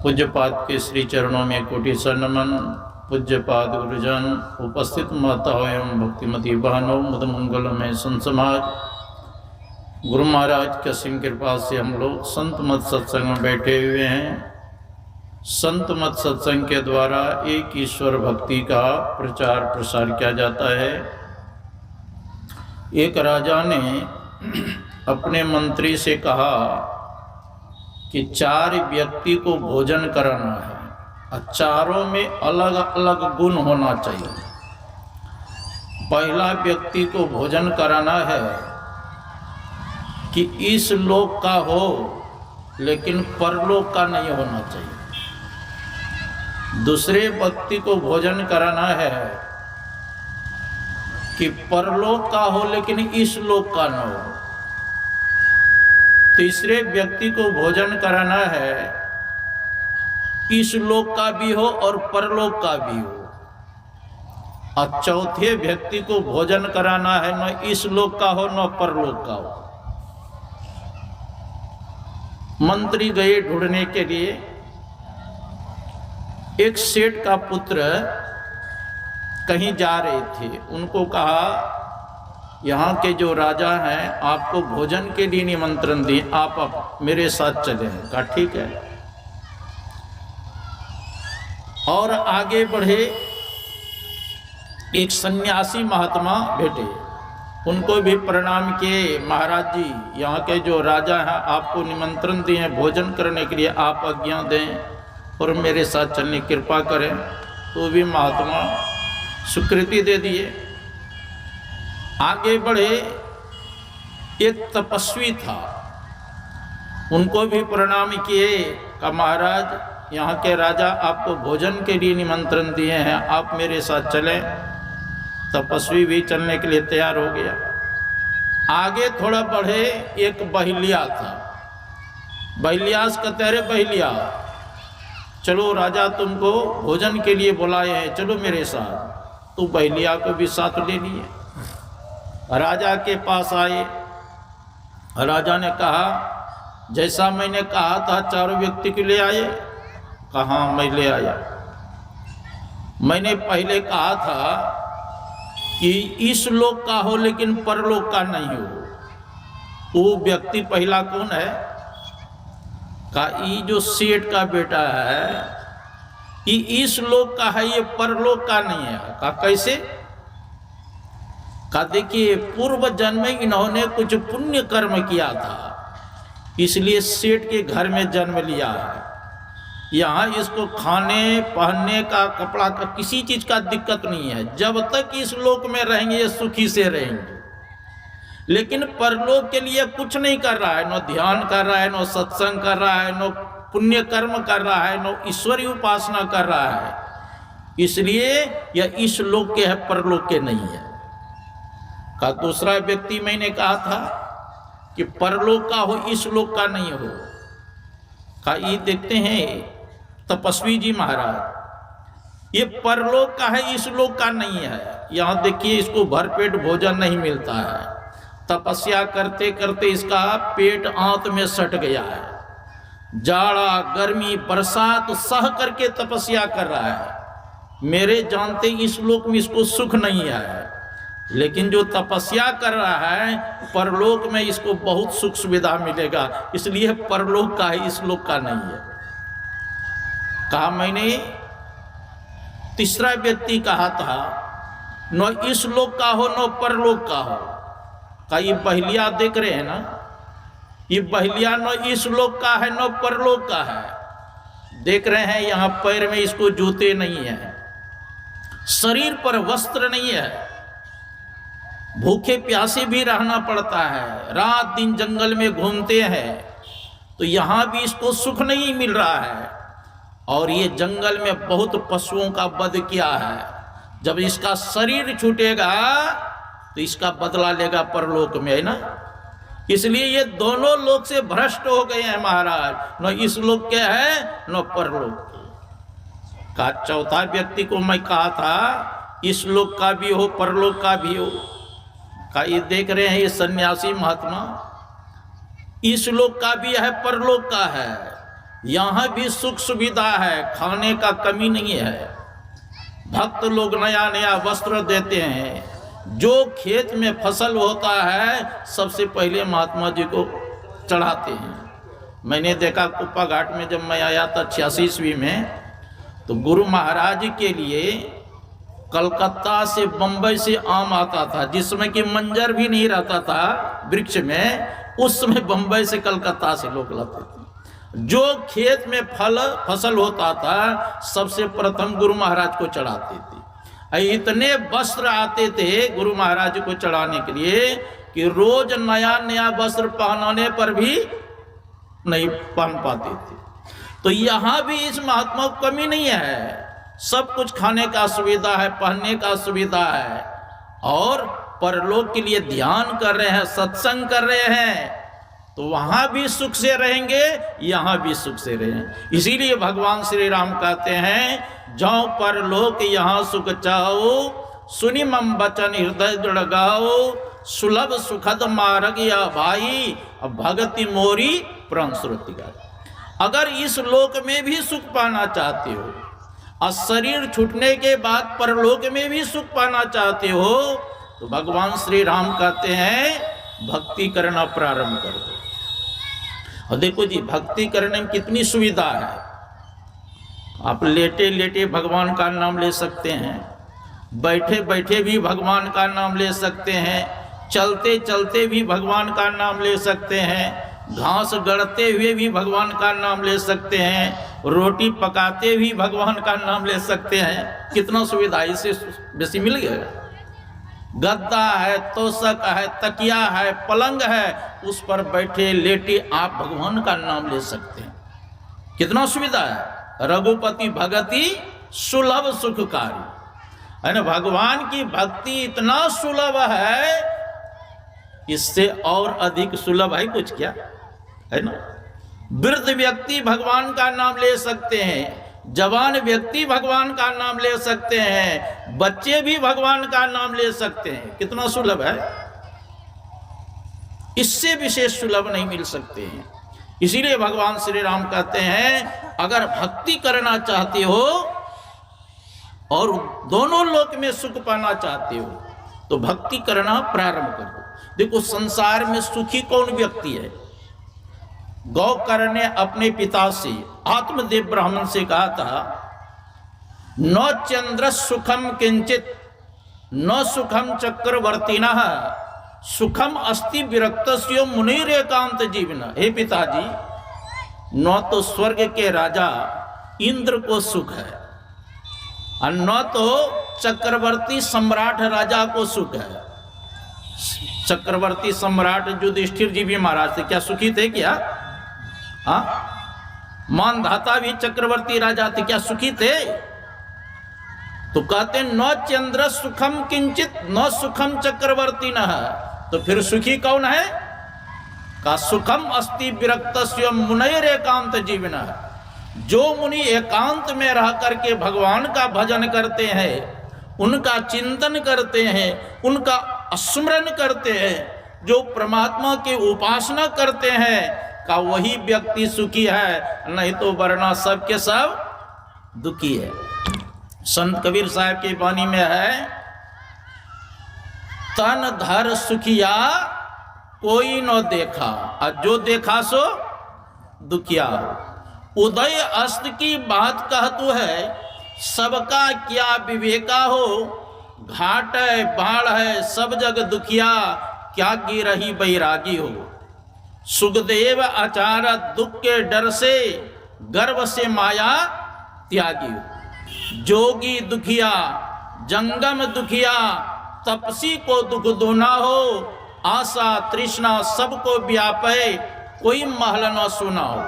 पूज्यपाद के श्री चरणों में कोटि नमन। पूज्यपाद गुरुजन, उपस्थित माताओं एवं भक्तिमती बहनों, मुद मंगल में संत समाज, गुरु महाराज की असीम कृपा से हम लोग संत मत सत्संग में बैठे हुए हैं। संत मत सत्संग के द्वारा एक ईश्वर भक्ति का प्रचार प्रसार किया जाता है। एक राजा ने अपने मंत्री से कहा कि 4 व्यक्ति को भोजन कराना है और चारों में अलग अलग गुण होना चाहिए। पहला व्यक्ति को भोजन कराना है कि इस लोक का हो लेकिन परलोक का नहीं होना चाहिए। दूसरे व्यक्ति को भोजन कराना है कि परलोक का हो लेकिन इस लोक का न हो। तीसरे व्यक्ति को भोजन कराना है इस लोक का भी हो और परलोक का भी हो। और चौथे व्यक्ति को भोजन कराना है न इस लोक का हो न परलोक का हो। मंत्री गए ढूंढने के लिए। एक सेठ का पुत्र कहीं जा रहे थे। उनको कहा, यहाँ के जो राजा हैं आपको भोजन के लिए निमंत्रण दिए, आप मेरे साथ चले। कहा ठीक है। और आगे बढ़े। एक सन्यासी महात्मा भेटे, उनको भी प्रणाम किए। महाराज जी, यहाँ के जो राजा हैं आपको निमंत्रण दिए हैं भोजन करने के लिए, आप आज्ञा दें और मेरे साथ चलने की कृपा करें। तो भी महात्मा स्वीकृति दे दिए। आगे बढ़े। एक तपस्वी था, उनको भी प्रणाम किए। कहा महाराज, यहाँ के राजा आपको भोजन के लिए निमंत्रण दिए हैं, आप मेरे साथ चलें। तपस्वी भी चलने के लिए तैयार हो गया। आगे थोड़ा बढ़े। एक बहिलिया था। बहिलिया से कहते, अरे बहिलिया चलो, राजा तुमको भोजन के लिए बुलाए हैं, चलो मेरे साथ। तो बहिलिया को भी साथ ले लिए। राजा के पास आए। राजा ने कहा, जैसा मैंने कहा था 4 व्यक्ति को ले आए। कहा मैं ले आया। मैंने पहले कहा था कि इस लोक का हो लेकिन परलोक का नहीं हो। वो व्यक्ति पहला कौन है? कहा ये जो सेठ का बेटा है, ये इस लोक का है, ये परलोक का नहीं है। कहा कैसे? कहा देखिए, पूर्व जन्म में इन्होंने कुछ पुण्य कर्म किया था, इसलिए सेठ के घर में जन्म लिया है। यहाँ इसको खाने पहनने का, कपड़ा का, किसी चीज का दिक्कत नहीं है। जब तक इस लोक में रहेंगे ये सुखी से रहेंगे। लेकिन परलोक के लिए कुछ नहीं कर रहा है, न ध्यान कर रहा है, न सत्संग कर रहा है, न पुण्य कर्म कर रहा है, न ईश्वरीय उपासना कर रहा है। इसलिए यह इस लोक के है, परलोक के नहीं है। का दूसरा व्यक्ति मैंने कहा था कि परलोक का हो, इस लोक का नहीं हो। का ये देखते हैं तपस्वी जी महाराज, ये परलोक का है, इस लोक का नहीं है। यहाँ देखिए, इसको भरपेट भोजन नहीं मिलता है। तपस्या करते करते इसका पेट आंत में सट गया है। जाड़ा गर्मी बरसात सह करके तपस्या कर रहा है। मेरे जानते इस लोक में इसको सुख नहीं है, लेकिन जो तपस्या कर रहा है परलोक में इसको बहुत सुख सुविधा मिलेगा, इसलिए परलोक का है, इस लोक का नहीं है। कहा मैंने तीसरा व्यक्ति कहा था, न इस लोक का हो न परलोक का हो। का ये बहिलिया देख रहे हैं ना, ये बहिलिया न इस लोक का है न परलोक का है। देख रहे हैं यहाँ पैर में इसको जूते नहीं है, शरीर पर वस्त्र नहीं है, भूखे प्यासे भी रहना पड़ता है, रात दिन जंगल में घूमते हैं, तो यहाँ भी इसको सुख नहीं मिल रहा है। और ये जंगल में बहुत पशुओं का वध किया है। जब इसका शरीर छूटेगा तो इसका बदला लेगा परलोक में, है ना। इसलिए ये दोनों लोक से भ्रष्ट हो गए हैं महाराज, न इस लोक के है न परलोक के। का चौथा व्यक्ति को मैं कहा था इस लोक का भी हो परलोक का भी हो। का ये देख रहे हैं, ये सन्यासी महात्मा इस लोक का भी है परलोक का है, यहाँ भी सुख सुविधा है, खाने का कमी नहीं है। भक्त लोग नया नया वस्त्र देते हैं। जो खेत में फसल होता है सबसे पहले महात्मा जी को चढ़ाते हैं। मैंने देखा कुप्पा घाट में जब मैं आया था 86 ईस्वी में, तो गुरु महाराज के लिए कलकत्ता से बंबई से आम आता था, जिसमें कि मंजर भी नहीं रहता था वृक्ष में। उस समय बंबई से कलकत्ता से लोग लाते थे। जो खेत में फसल होता था सबसे प्रथम गुरु महाराज को चढ़ाते थे। इतने वस्त्र आते थे गुरु महाराज को चढ़ाने के लिए कि रोज नया नया वस्त्र पहनाने पर भी नहीं पहन पाते थे। तो यहाँ भी इस महात्मा को कमी नहीं है, सब कुछ खाने का सुविधा है, पहनने का सुविधा है, और परलोक के लिए ध्यान कर रहे हैं, सत्संग कर रहे हैं, तो वहां भी सुख से रहेंगे, यहां भी सुख से रहें। इसीलिए भगवान श्री राम कहते हैं, जाओ परलोक यहाँ सुख चाहो, सुनि मम बचन हृदय दृढ़ गाओ, सुलभ सुखद मार्ग या भाई, भगति मोरी प्रण श्रुति गाओ। अगर इस लोक में भी सुख पाना चाहते हो और शरीर छूटने के बाद परलोक में भी सुख पाना चाहते हो, तो भगवान श्री राम कहते हैं भक्ति करना प्रारंभ कर दो। और देखो जी, भक्ति करने में कितनी सुविधा है। आप लेटे लेटे भगवान का नाम ले सकते हैं, बैठे बैठे भी भगवान का नाम ले सकते हैं, चलते चलते भी भगवान का नाम ले सकते हैं, घास गड़ते हुए भी भगवान का नाम ले सकते हैं, रोटी पकाते हुए भगवान का नाम ले सकते हैं। कितना सुविधा, इससे बेसी मिल गया। गद्दा है, तोशक है, तकिया है, पलंग है, उस पर बैठे लेटे आप भगवान का नाम ले सकते हैं। कितना सुविधा है। रघुपति भगति सुलभ सुखकारी, है ना। भगवान की भक्ति इतना सुलभ है, इससे और अधिक सुलभ है कुछ क्या, है ना। वृद्ध व्यक्ति भगवान का नाम ले सकते हैं, जवान व्यक्ति भगवान का नाम ले सकते हैं, बच्चे भी भगवान का नाम ले सकते हैं। कितना सुलभ है, इससे विशेष सुलभ नहीं मिल सकते हैं। इसीलिए भगवान श्री राम कहते हैं, अगर भक्ति करना चाहते हो और दोनों लोक में सुख पाना चाहते हो तो भक्ति करना प्रारंभ कर दो। देखो, संसार में सुखी कौन व्यक्ति है। गौकर ने अपने पिता से, आत्मदेव ब्राह्मण से कहा था, न चंद्र सुखम किंचित न सुखम चक्रवर्तिनः सुखम अस्ति विरक्तस्य मुनिरेकांत जीवन। हे पिताजी, न तो स्वर्ग के राजा इंद्र को सुख है और न तो चक्रवर्ती सम्राट राजा को सुख है। चक्रवर्ती सम्राट युधिष्ठिर जी भी महाराज थे, क्या सुखी थे क्या? हाँ, मानधाता भी चक्रवर्ती राजा थे, क्या सुखी थे? तो कहते न चंद्र सुखम किंचित न सुखम चक्रवर्ती न। तो फिर सुखी कौन है? का सुखम अस्ति विरक्तस्य मुनैर एकांत जीवन। जो मुनि एकांत में रह करके भगवान का भजन करते हैं, उनका चिंतन करते हैं, उनका स्मरण करते हैं, जो परमात्मा की उपासना करते हैं, का वही व्यक्ति सुखी है। नहीं तो वरना सब के सब दुखी है। संत कबीर साहब की वाणी में है, तन धर सुखिया कोई न देखा और जो देखा सो दुखिया हो। उदय अस्त की बात कहतु है, सबका क्या विवेका हो। घाट है बाढ़ है सब जग दुखिया, क्या की रही बैरागी हो। सुखदेव आचार दुख के डर से, गर्व से माया त्यागी हो। जोगी दुखिया जंगम दुखिया, तपसी को दुख दोना हो। आशा तृष्णा सबको व्यापे, कोई महल न सुना हो।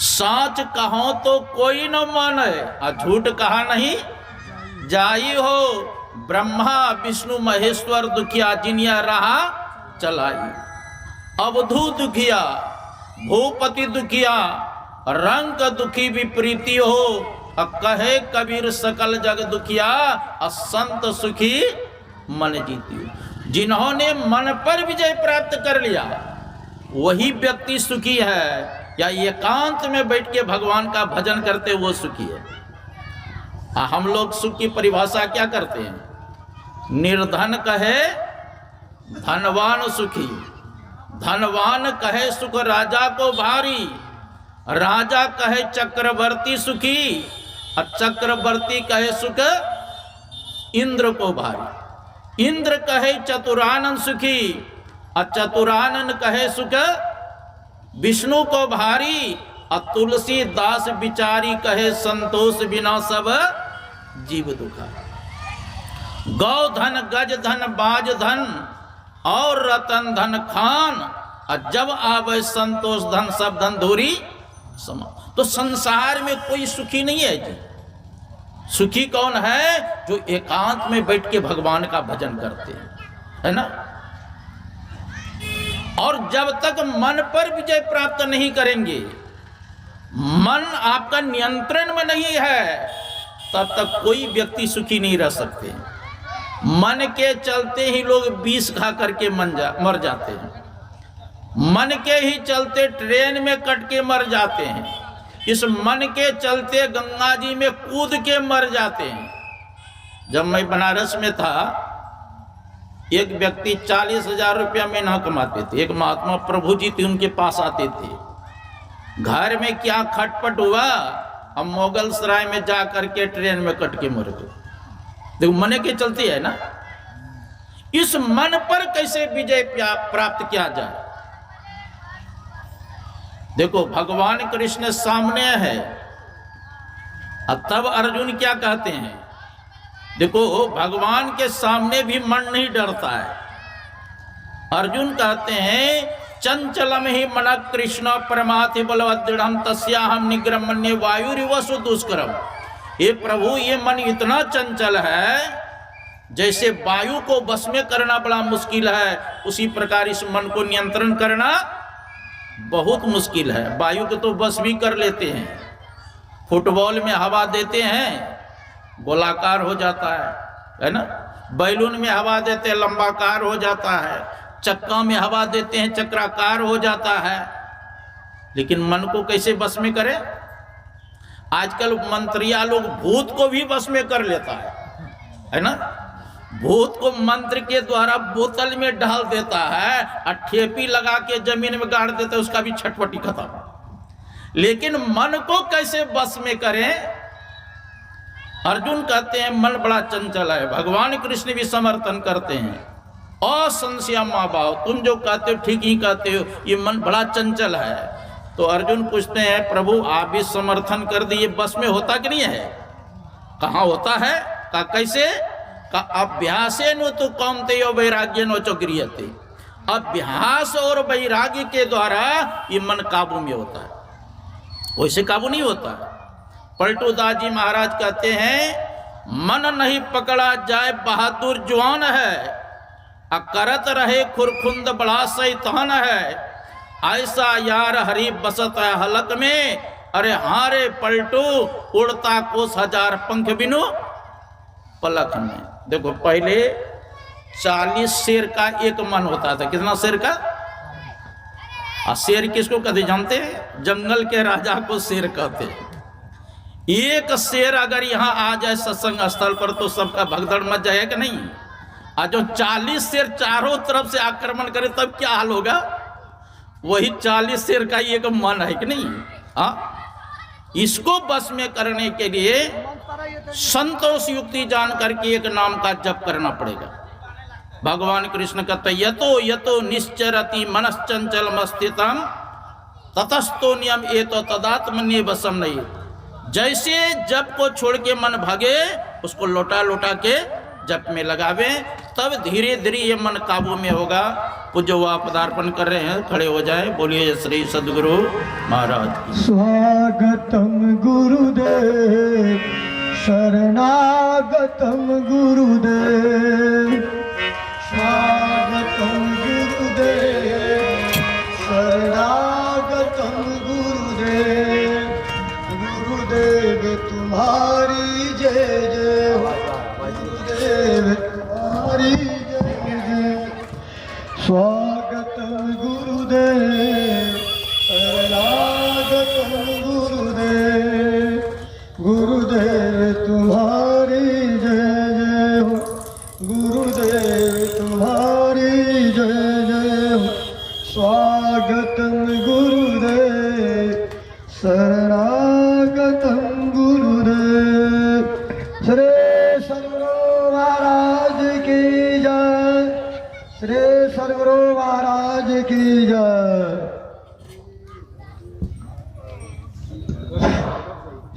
साच कहो तो कोई न माने, और झूठ कहा नहीं जाई हो। ब्रह्मा विष्णु महेश्वर दुखिया, जिनिया रहा चलाई। अवधू दुखिया भूपति दुखिया, रंग दुखी विपरीति हो। कहे कबीर सकल जग दुखिया, असंत सुखी मन जीती। जिन्होंने मन पर विजय प्राप्त कर लिया वही व्यक्ति सुखी है। या एकांत में बैठ के भगवान का भजन करते वो सुखी है। हम लोग सुख की परिभाषा क्या करते हैं? निर्धन कहे धनवान सुखी, धनवान कहे सुख राजा को भारी, राजा कहे चक्रवर्ती सुखी, और चक्रवर्ती कहे सुख इंद्र को भारी, इंद्र कहे चतुरानन सुखी, और चतुरानन कहे सुख विष्णु को भारी, और तुलसीदास बिचारी कहे संतोष बिना सब जीव दुखारी। गौ धन गज धन बाज धन और रतन धन खान, और जब आवे संतोष धन सब धन धूरी समा। तो संसार में कोई सुखी नहीं है जी। सुखी कौन है? जो एकांत में बैठ के भगवान का भजन करते हैं, है ना। और जब तक मन पर विजय प्राप्त नहीं करेंगे, मन आपका नियंत्रण में नहीं है, तब तक कोई व्यक्ति सुखी नहीं रह सकते। मन के चलते ही लोग विष खा करके मर जाते हैं, मन के ही चलते ट्रेन में कट के मर जाते हैं, इस मन के चलते गंगा जी में कूद के मर जाते हैं। जब मैं बनारस में था, एक व्यक्ति 40,000 रुपया महीना कमाते थे। एक महात्मा प्रभु जी थे, उनके पास आते थे। घर में क्या खटपट हुआ, हम मोगल सराय में जा करके ट्रेन में कट के मर गए। देखो मन के चलते है ना। इस मन पर कैसे विजय प्राप्त किया जाए? देखो भगवान कृष्ण सामने है, और तब अर्जुन क्या कहते हैं? देखो भगवान के सामने भी मन नहीं डरता है। अर्जुन कहते हैं चंचलम ही मन कृष्ण परमाति बलवदृढ़ तस्याहम निग्रमण्य वायुरिवसु दुष्करम। हे प्रभु, ये मन इतना चंचल है, जैसे वायु को बस में करना बड़ा मुश्किल है, उसी प्रकार इस मन को नियंत्रण करना बहुत मुश्किल है। वायु को तो बस भी कर लेते हैं, फुटबॉल में हवा देते हैं गोलाकार हो जाता है ना। बैलून में हवा देते हैं लंबाकार हो जाता है, चक्का में हवा देते हैं चक्राकार हो जाता है। लेकिन मन को कैसे बस में करें? आजकल मंत्रिया लोग भूत को भी बस में कर लेता है ना। भूत को मंत्र के द्वारा बोतल में डाल देता है और ठेपी लगा के जमीन में गाड़ देता है, उसका भी छटपटी खत्म। लेकिन मन को कैसे बस में करें? अर्जुन कहते हैं मन बड़ा चंचल है। भगवान कृष्ण भी समर्थन करते हैं, असंशय माँ भाव, तुम जो कहते हो ठीक ही कहते हो, ये मन बड़ा चंचल है। तो अर्जुन पूछते हैं प्रभु आप भी समर्थन कर दिए, बस में होता कि नहीं है? कहाँ होता है? का कैसे? का अभ्यासे नो तो कौमते यो वैराग्य नो चो गृह्यते। अभ्यास और वैराग्य के द्वारा ये मन काबू में होता है, वैसे काबू नहीं होता है। पलटू दास जी महाराज कहते हैं मन नहीं पकड़ा जाए बहादुर जवान है, अकरत रहे खुरखुंद बड़ा शैतान है। ऐसा यार हरि बसत है हलक में, अरे हारे पलटू उड़ता कोस हजार पंख बिनु पलक में। देखो पहले 40 शेर का एक मन होता था। कितना शेर का? और शेर किसको कहते जानते हैं? जंगल के राजा को शेर कहते हैं। एक शेर अगर यहाँ आ जाए सत्संग स्थल पर तो सबका भगदड़ मच जाएगा कि नहीं? और जो 40 शेर चारों तरफ से आक्रमण करे तब क्या हाल होगा? वही 40 शेर का एक मन है कि नहीं? इसको बस में करने के लिए संतोष युक्ति जान करके एक नाम का जप करना पड़ेगा। भगवान कृष्ण कहते यतो यतो निश्चरति मनश्चंचल मस्तितम ततस्तो नियम एतो तदात्मन्ये वशम नहीं। जैसे जप को छोड़ के मन भागे, उसको लौटा लौटा के जप में लगावे, तब धीरे धीरे ये मन काबू में होगा। पूज्य हुआ पदार्पण कर रहे हैं, खड़े हो जाए। बोलिए श्री सद्गुरु महाराज की। स्वागतम गुरुदेव, शरणागतम गुरुदेव, स्वागतम गुरुदेव, शरणागतम गुरुदेव। गुरुदेव तुम्हारी जय जय, गुरुदेव तुम्हारी जय जय। स्वागतम गुरुदेव, शरणागतम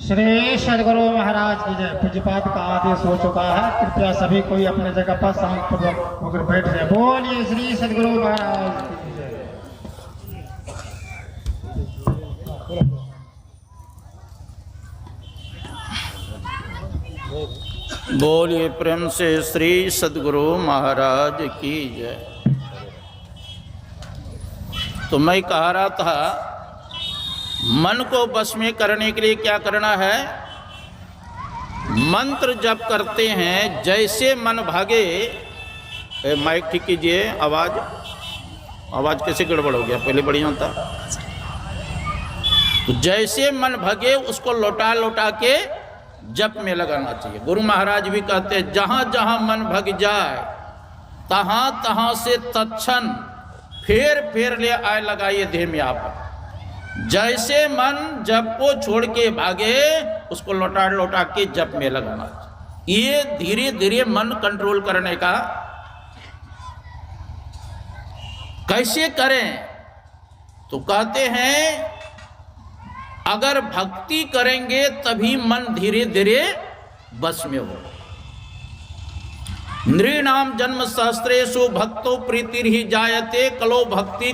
श्री सदगुरु महाराज की जय। पूज्यपाद का आदेश हो चुका है, कृपया सभी कोई अपने जगह पर शांतपूर्वक होकर बैठ जाए। बोलिए श्री सदगुरु महाराज की जय। बोलिए प्रेम से श्री सदगुरु महाराज की जय। तो मैं कह रहा था, मन को बस में करने के लिए क्या करना है? मंत्र जप करते हैं, जैसे मन भागे। माइक ठीक कीजिए, आवाज कैसे गड़बड़ हो गया, पहले बढ़िया था। तो जैसे मन भागे उसको लौटा लौटा के जप में लगाना चाहिए। गुरु महाराज भी कहते हैं, जहाँ जहाँ मन भग जाए तहाँ तहाँ से तत्क्षण फेर ले आए लगाइए देह में आप। जैसे मन जप को छोड़ के भागे उसको लौटा लौटा के जप में लगाना। ये धीरे धीरे मन कंट्रोल करने का। कैसे करें? तो कहते हैं, अगर भक्ति करेंगे तभी मन धीरे धीरे बस में हो। नृणाम जन्म सहस्रेषु भक्तो प्रीतिर्हि जायते, कलो भक्ति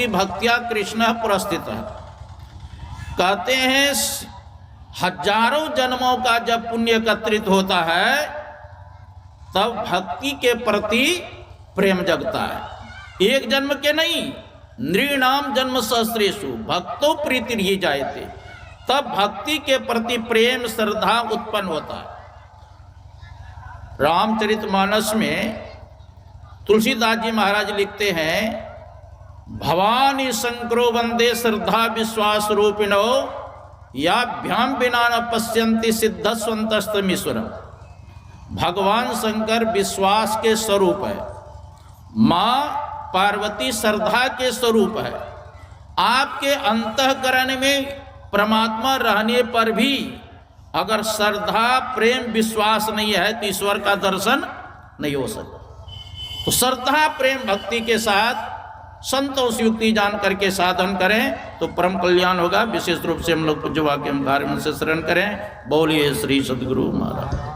भक्त्या कृष्ण पुरस्थितः। कहते हैं, हजारों जन्मों का जब पुण्य एकत्रित होता है तब भक्ति के प्रति प्रेम जगता है। एक जन्म के नहीं, नृणाम जन्म सहस्रेषु भक्तो प्रीतिर्हि जायते, तब भक्ति के प्रति प्रेम श्रद्धा उत्पन्न होता है। रामचरितमानस में तुलसीदास जी महाराज लिखते हैं, भवानी शंकरो वंदे श्रद्धा विश्वास रूपिणो, याभ्याम बिना न पश्यन्ति सिद्धस्वन्तस्तमीश्वरम्। भगवान शंकर विश्वास के स्वरूप है, माँ पार्वती श्रद्धा के स्वरूप है। आपके अंतःकरण में परमात्मा रहने पर भी अगर श्रद्धा प्रेम विश्वास नहीं है तो ईश्वर का दर्शन नहीं हो सकता। तो श्रद्धा प्रेम भक्ति के साथ संतोष युक्ति जान करके साधन करें तो परम कल्याण होगा। विशेष रूप से हम लोग पूज्य वाक्य में से शरण करें। बोलिए श्री सदगुरु महाराज।